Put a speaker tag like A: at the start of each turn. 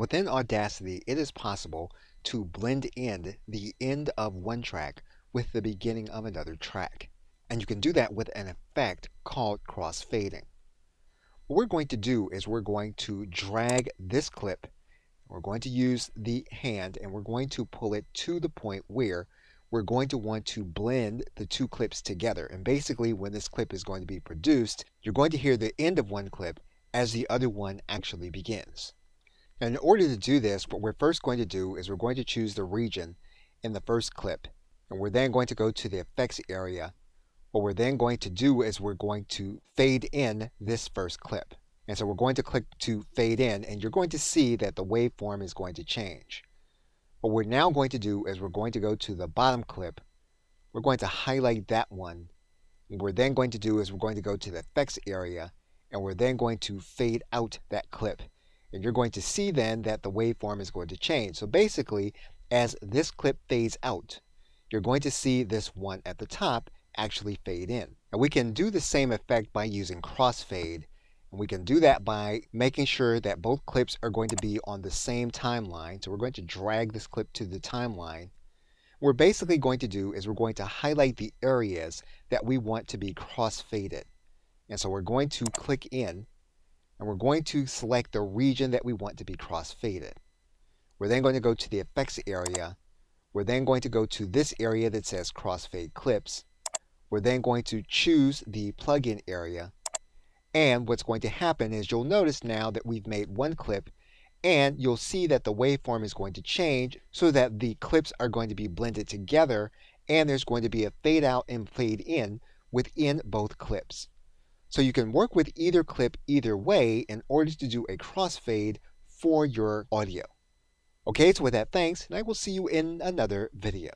A: Within Audacity, it is possible to blend in the end of one track with the beginning of another track. And you can do that with an effect called crossfading. What we're going to do is we're going to drag this clip. We're going to use the hand and we're going to pull it to the point where we're going to want to blend the two clips together. And basically, when this clip is going to be produced, you're going to hear the end of one clip as the other one actually begins. And in order to do this, what we're first going to do is we're going to choose the region in the first clip. And we're then going to go to the effects area. What we're then going to do is we're going to fade in this first clip. And so we're going to click to fade in, and you're going to see that the waveform is going to change. What we're now going to do is we're going to go to the bottom clip. We're going to highlight that one. What we're then going to do is we're going to go to the effects area, and we're then going to fade out that clip. And you're going to see then that the waveform is going to change. So basically, as this clip fades out, you're going to see this one at the top actually fade in. And we can do the same effect by using crossfade. And we can do that by making sure that both clips are going to be on the same timeline. So we're going to drag this clip to the timeline. What we're basically going to do is we're going to highlight the areas that we want to be crossfaded. And so we're going to click in, and we're going to select the region that we want to be crossfaded. We're then going to go to the effects area. We're then going to go to this area that says crossfade clips. We're then going to choose the plugin area. And what's going to happen is you'll notice now that we've made one clip, and you'll see that the waveform is going to change so that the clips are going to be blended together, and there's going to be a fade out and fade in within both clips. So you can work with either clip either way in order to do a crossfade for your audio. Okay, so with that, thanks, and I will see you in another video.